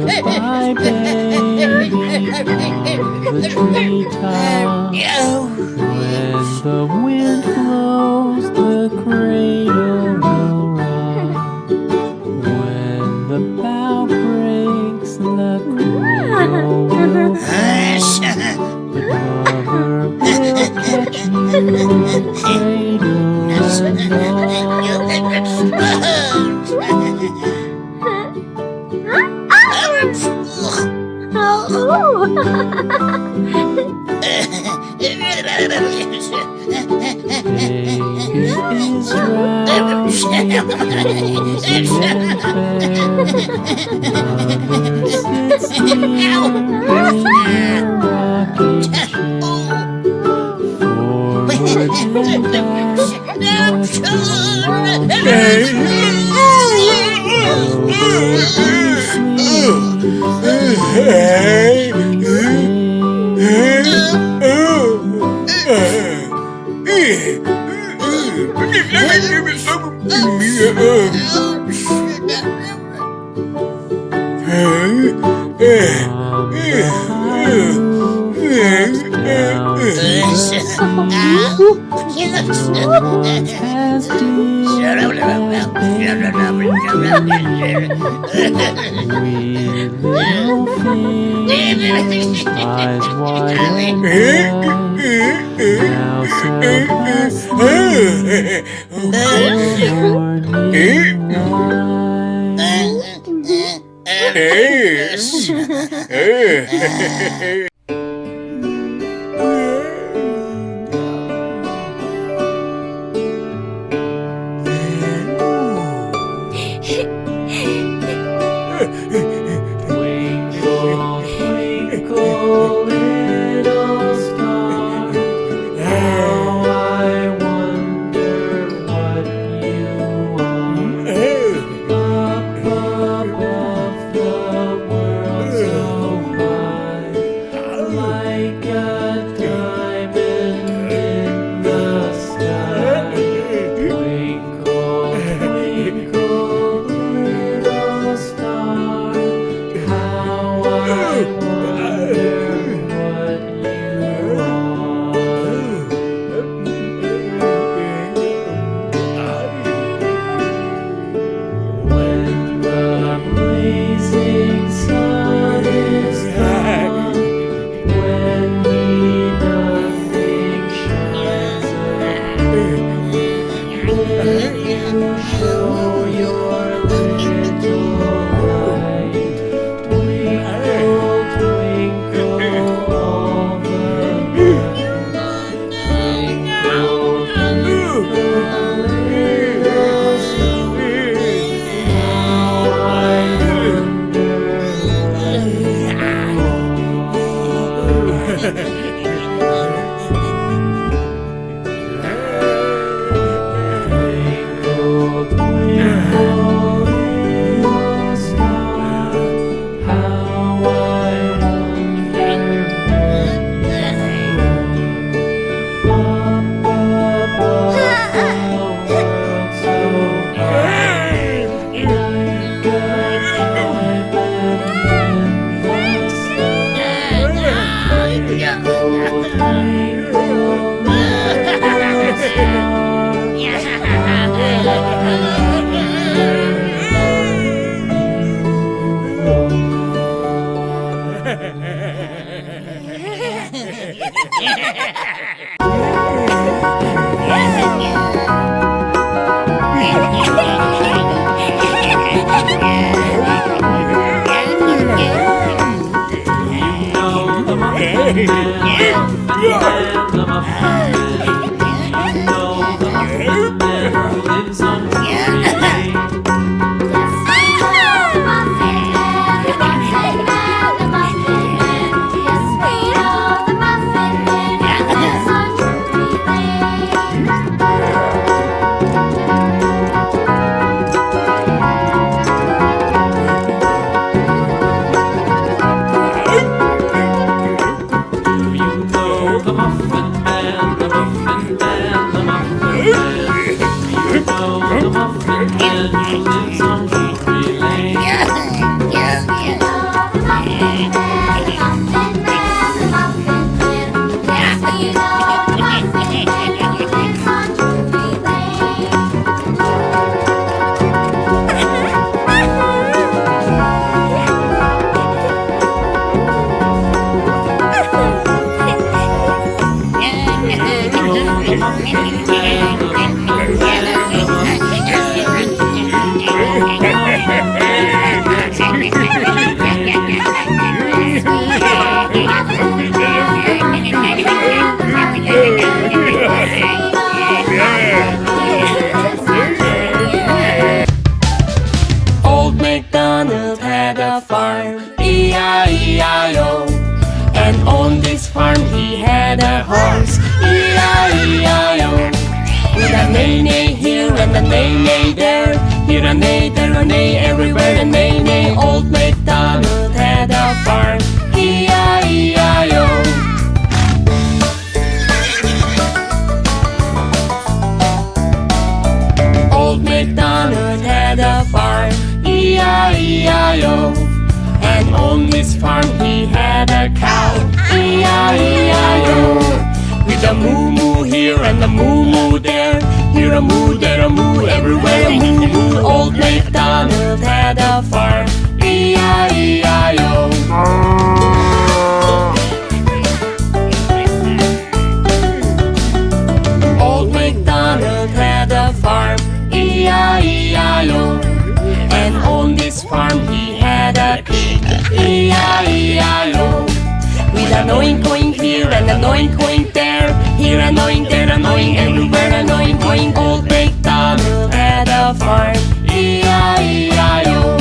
Goodbye, baby, the treetop. When the wind blows, the cradle will rock. When the bough breaks, the cradle will fall. But mother will catch you in cradle and eyes wide open, now so past the morning light. Twinkle, twinkle, little star, how I wonder what you are. Up above the world so high, like a diamond in the sky. Twinkle, twinkle, little star, how I wonder what you are. When the blazing sun is gone, when nothing shines again, when you show your little light, twinkle, twinkle all the night. Twinkle, twinkle, little star, how I wonder what you are. Twinkle, twinkle, little star, how I wonder what you are. Up above the world so high, like a diamond in the sky. Twinkle, twinkle, little star, lives on Hey! Old MacDonald had a farm, E-I-E-I-O. And on this farm he had a horse, E-I-E-I-O. With a neigh-neigh here and a neigh-neigh there, here a neigh, there a neigh, everywhere a neigh-neigh. Old MacDonald had a farm, E-I-E-I-O. Old MacDonald had a farm, E-I-E-I-O. And on this farm he had a cow, E-I-E-I-O. With a moo-moo here and a moo-moo there, here a moo, there a moo, everywhere a moo-moo. Old MacDonald had a farm, E-I-E-I-O. Old MacDonald had a farm, E-I-E-I-O. And on this farm he had a pig, E-I-E-I-O. With an oink oink here and an oink oink there, here an oink, there an oink, everywhere an oink oink. Old MacDonald had a farm, E-I-E-I-O.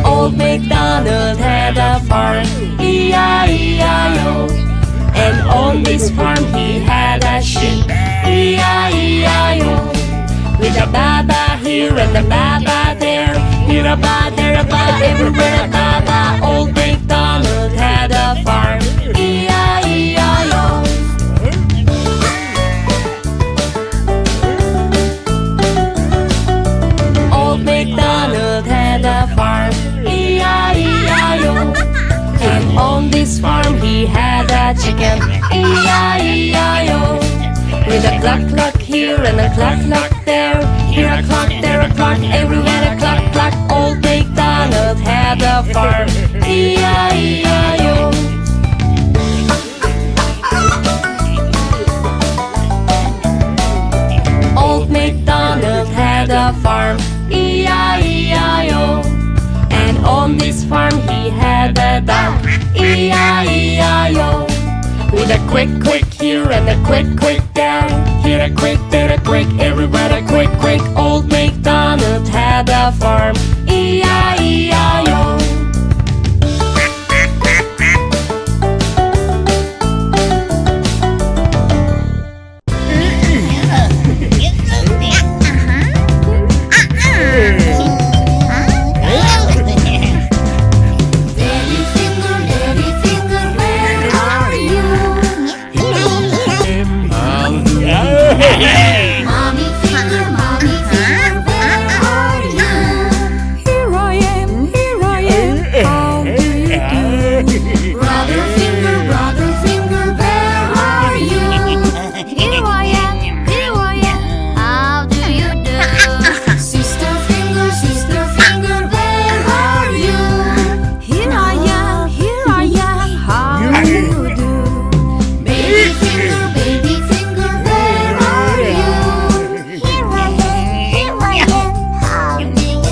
Old MacDonald had a farm, E-I-E-I-O. And on this farm he had a sheep, E-I-E-I-O. With a baba here and a baba there, here a ba, there a ba, everywhere a baba. Old MacDonald had a farm, E-I-E-I-O. Old MacDonald had a farm, E-I-E-I-O. And on this farm he had a chicken, E-I-E-I-O. With a cluck cluck here and a cluck cluck there, here a cluck, there a cluck, everywhere a cluck cluck. Old MacDonald had a farm, E-I-E-I-O. Old MacDonald had a farm, E-I-E-I-O. And on this farm he had a duck, E-I-E-I-O. With a quick quick here and a quick quick there, here a quick, there a quick, everywhere a quick quick. Old MacDonald had a farm, E-I-E-I-O. Mommy finger, where are you? Here I am, how do you do? Brother finger, where are you? Here I am, how do you do? Sister finger, where are you? Here I am, how do you do? Baby finger, where are you? Here I am, how do you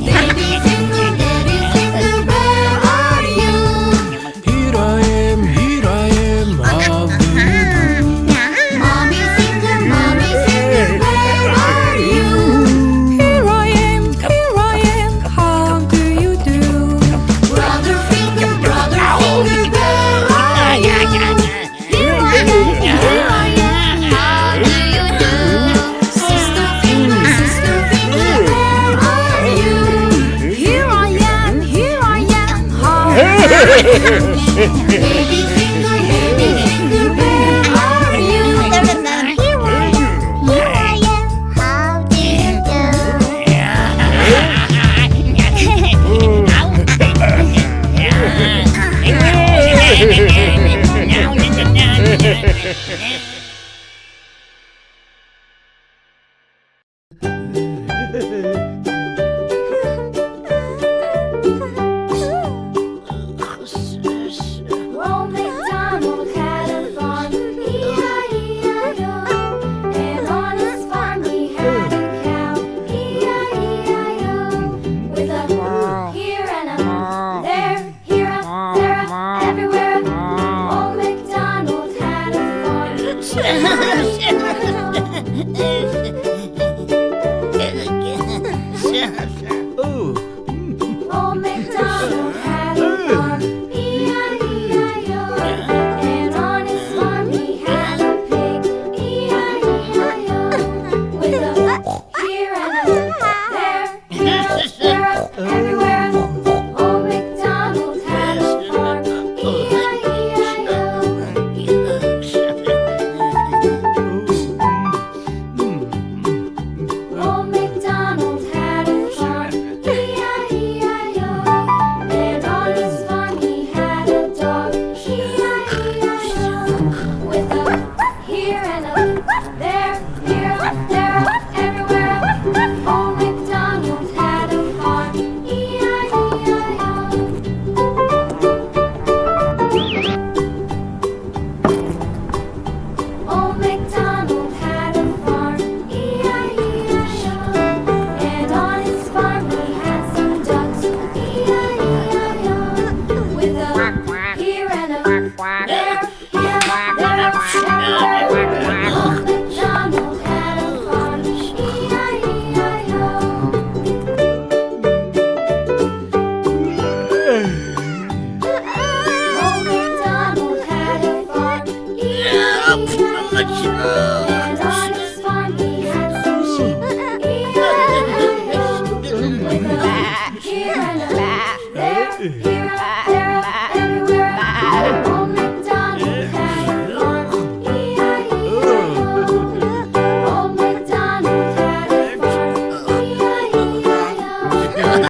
Daddy finger, where are you? Here I am, how do you do? Mommy finger, where are you? Here I am, how do you do? Brother finger, where are you? Here I am, how do you do? Sister finger, where are you? Here I am, how do you Baby finger, where are you? Here I am, how do you do? everywhere. Old MacDonald had a farm. Old MacDonald had a farm. E-I-E-I-O. And on his farm he had a pig. E-I-E-I-O. With a here and a there, everywhere. Old MacDonald had a farm. E-I-E-I-O. Old MacDonald had a farm. E-I-E-I-O. And on his farm he had a dog. E-I-E-I-O. With a here and a there, everywhere. Old MacDonald had a farm. E-I-E-I-O. Old MacDonald had a farm. E-I-E-I-O. And on his farm he had some ducks. E-I-E-I-O. With a here and a there, everywhere. Old MacDonald had a farm. E-I-E-I-O. Old MacDonald had a farm. E-I-E-I-O. And on his farm he had some sheep. E-I-E-I-O. With a here and a there,